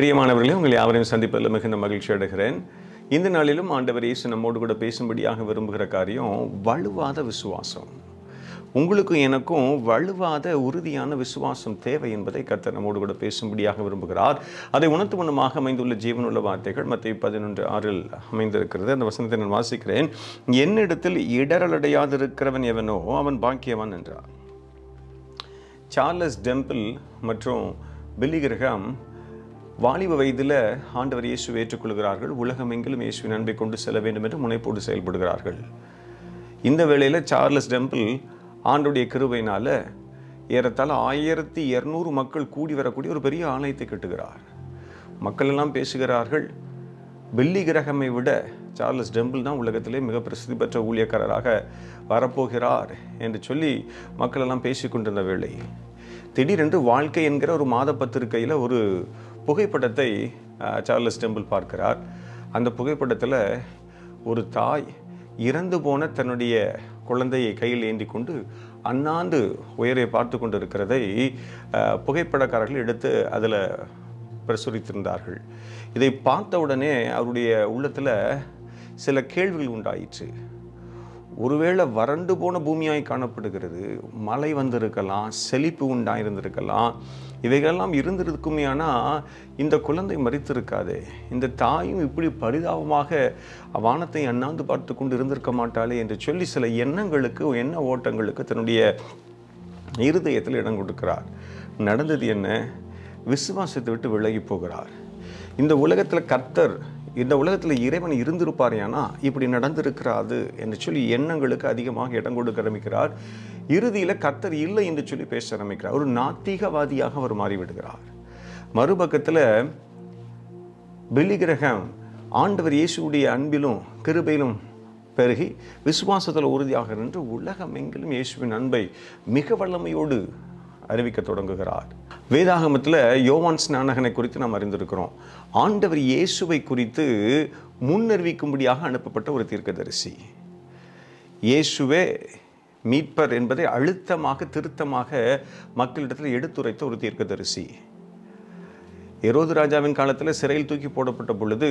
பிரியமானவர்களே, உங்களை யாவரையும் சந்திப்பதில் மிகுந்த மகிழ்ச்சி அடைகிறேன். இந்த நாளிலும் ஆண்டவர் இயேசு நம்மோடு கூட பேசும்படியாக விரும்புகிற காரியம் வலுவாத விசுவாசம். உங்களுக்கும் எனக்கும் வலுவாத உறுதியான விசுவாசம் தேவை என்பதை கர்த்தர் நம்மோடு கூட பேசும்படியாக விரும்புகிறார். அதை உணர்த்து வண்ணமாக அமைந்துள்ள ஜீவனுள்ள வார்த்தைகள் மத்தேயு 11:6 அமைந்திருக்கிறது. அந்த வசனத்தை நான் வாசிக்கிறேன். என்னிடத்தில் இடரலடையாதிருக்கிறவன் எவனோ அவன் பாக்கியவான் என்றார். சார்லஸ் டெம்பிள் மற்றும் பில்லி கிரஹாம் வாலிப வயதில் ஆண்டவர் இயேசுவை ஏற்றுக்கொள்கிறார்கள். உலகமெங்கிலும் இயேசுவின் அன்பை கொண்டு செல்ல வேண்டும் என்று முனைப்போடு செயல்படுகிறார்கள். இந்த வேளையில் சார்லஸ் டெம்பிள் ஆண்டுடைய கிருபையினால ஏறத்தாழ 1200 மக்கள் கூடி வரக்கூடிய ஒரு பெரிய ஆலயத்தை கட்டுகிறார். மக்கள் எல்லாம் பேசுகிறார்கள், பில்லி கிரஹாமை விட சார்லஸ் டெம்பிள் தான் உலகத்திலே மிக பிரசித்தி பெற்ற ஊழியக்காரராக வரப்போகிறார் என்று சொல்லி மக்கள் எல்லாம் பேசிக்கொண்டிருந்த வேளை திடீரென்று வாழ்க்கை என்கிற ஒரு மாத பத்திரிகையில் ஒரு புகைப்படத்தை சார்லஸ் டெம்பிள் பார்க்கிறார். அந்த புகைப்படத்தில் ஒரு தாய் இறந்து போன தன்னுடைய குழந்தையை கையில் ஏந்தி கொண்டு அண்ணாந்து உயரை பார்த்து கொண்டு இருக்கிறதை புகைப்படக்காரர்கள் எடுத்து அதில் பிரசுரித்திருந்தார்கள். இதை பார்த்த உடனே அவருடைய உள்ளத்தில் சில கேள்விகள் உண்டாயிற்று. ஒருவேளை வறண்டு போன பூமியாய் காணப்படுகிறது, மழை வந்திருக்கலாம், செழிப்பு உண்டாயிருந்திருக்கலாம், இவைகளெல்லாம் இருந்திருக்குமே. ஆனால் இந்த குழந்தை மரித்திருக்காதே, இந்த தாயும் இப்படி பரிதாபமாக வானத்தை அண்ணாந்து பார்த்து கொண்டு இருந்திருக்க மாட்டாளே என்று சொல்லி சில எண்ண ஓட்டங்களுக்கு தன்னுடைய இருதயத்தில் இடம் கொடுக்கிறார். நடந்தது என்ன? விசுவாசத்தை விட்டு விலகி போகிறார். இந்த உலகத்தில் கர்த்தர், இந்த உலகத்தில் இறைவன் இருந்திருப்பாரேனா இப்படி நடந்திருக்கிறாது என்று சொல்லி எண்ணங்களுக்கு அதிகமாக இடம் கொடுக்க ஆரம்பிக்கிறார். இறுதியில் கர்த்தர் இல்லை என்று சொல்லி பேச ஆரம்பிக்கிறார். ஒரு நாத்திகவாதியாக அவர் மாறிவிடுகிறார். மறுபக்கத்தில் பில்லி கிரஹாம் ஆண்டவர் இயேசுடைய அன்பிலும் கிருபையிலும் பெருகி விசுவாசத்தில் உறுதியாக நின்று உலகமெங்கிலும் இயேசுவின் அன்பை மிக வல்லமையோடு அறிவிக்க தொடங்குகிறார். வேதாகமத்தில் யோவான் ஸ்நானகனை குறித்து நாம் அறிந்திருக்கிறோம். ஆண்டவர் இயேசுவை குறித்து முன்னறிவிக்கும்படியாக அனுப்பப்பட்ட ஒரு தீர்க்கதரிசி. இயேசுவே மீட்பர் என்பதை அழுத்தமாக திருத்தமாக மக்களிடத்தில் எடுத்துரைத்த ஒரு தீர்க்கதரிசி. ஏரோது ராஜாவின் காலத்தில் சிறையில் தூக்கி போடப்பட்ட பொழுது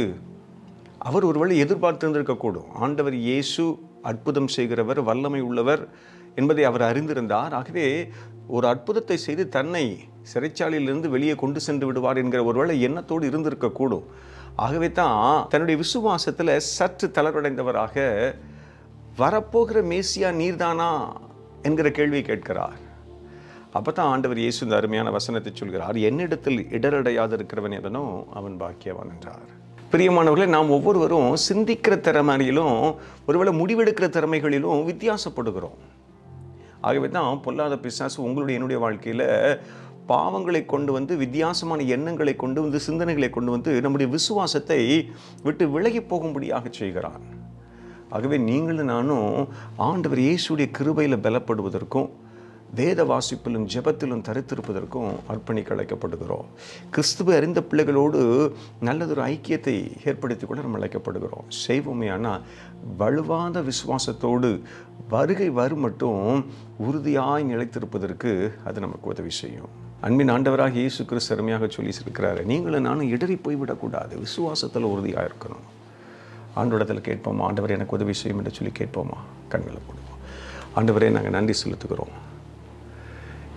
அவர் ஒருவேளை எதிர்பார்த்திருந்திருக்கக்கூடும். ஆண்டவர் இயேசு அற்புதம் செய்கிறவர், வல்லமை உள்ளவர் என்பதை அவர் அறிந்திருந்தார். ஆகவே ஒரு அற்புதத்தை செய்து தன்னை சிறைச்சாலையிலிருந்து வெளியே கொண்டு சென்று விடுவார் என்கிற ஒருவேளை எண்ணத்தோடு இருந்திருக்கக்கூடும். ஆகவே தான் தன்னுடைய விசுவாசத்தில் சற்று தளர்வடைந்தவராக வரப்போகிற மேசியா நீர்தானா என்கிற கேள்வியை கேட்கிறார். அப்போ தான் ஆண்டவர் இயேசு இந்த அருமையான வசனத்தை சொல்கிறார். என்னிடத்தில் இடரடையாது இருக்கிறவன் எவனோ அவன் பாக்கியவான் என்றார். பிரியமானவர்களே, நாம் ஒவ்வொருவரும் சிந்திக்கிற திறமையிலும் ஒருவேளை முடிவெடுக்கிற திறமைகளிலும் வித்தியாசப்படுகிறோம். ஆகவே தான் பொல்லாத பிசாசு உங்களுடைய என்னுடைய வாழ்க்கையில் பாவங்களை கொண்டு வந்து, வித்தியாசமான எண்ணங்களை கொண்டு வந்து, சிந்தனைகளை கொண்டு வந்து நம்முடைய விசுவாசத்தை விட்டு விலகி போகும்படியாக செய்கிறான். ஆகவே நீங்களும் நானும் ஆண்டவர் இயேசுடைய கிருபையில் பலப்படுவதற்கும் வேத வாசிப்பிலும் ஜெபத்திலும் தரித்திருப்பதற்கும் அர்ப்பணிக்க அழைக்கப்படுகிறோம். கிறிஸ்துவை அறிந்த பிள்ளைகளோடு நல்லதொரு ஐக்கியத்தை ஏற்படுத்தி கூட நம்ம அழைக்கப்படுகிறோம். செய்வோமே. ஆனால் வலுவாத விசுவாசத்தோடு வருகை வரும் மட்டும் உறுதியாய் நிலைத்திருப்பதற்கு அது நமக்கு உதவி செய்யும். அன்பின் ஆண்டவராக இயேசு கிறிஸ்து அருமையாக சொல்லி இருக்கிறாரு, நீங்களும் நானும் இடறி போய்விடக்கூடாது, விசுவாசத்தில் உறுதியாக இருக்கணும். ஆண்டவரிடத்தில் கேட்போமா, ஆண்டவரே எனக்கு உதவி செய்யும் என்று சொல்லி கேட்போமா? கண்களை போடுவோம். ஆண்டவரே, நாங்கள் நன்றி செலுத்துகிறோம்.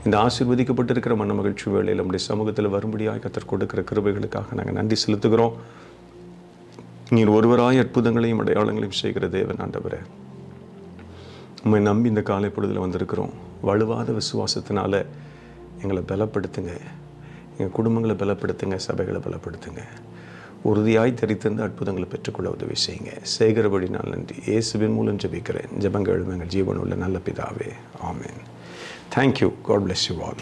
இந்த ஆசீர்வதிக்கப்பட்டிருக்கிற மன மகிழ்ச்சி வேளையில் நம்முடைய சமூகத்தில் வரும்படியாக கர்த்தர் கொடுக்கிற கிருபைகளுக்காக நாங்கள் நன்றி செலுத்துகிறோம். நீர் ஒருவராய் அற்புதங்களையும் அடையாளங்களையும் செய்கிற தேவன் ஆண்டவரே, உம்மை நம்பி இந்த காலை பொழுதில் வந்திருக்கிறோம். வலுவாத விசுவாசத்தினால எங்களை பலப்படுத்துங்க, எங்கள் குடும்பங்களை பலப்படுத்துங்க, சபைகளை பலப்படுத்துங்க. உறுதியாய் தெரித்திருந்து அற்புதங்களை பெற்றுக்கொள்ள உதவி செய்யுங்க. செய்கிறபடி நான் நன்றி இயேசுவின் மூலம் ஜெபிக்கிறேன். ஜெபங்கள் எங்கள் ஜீவனுள்ள நல்ல பிதாவே, ஆமென். Thank you. God bless you all.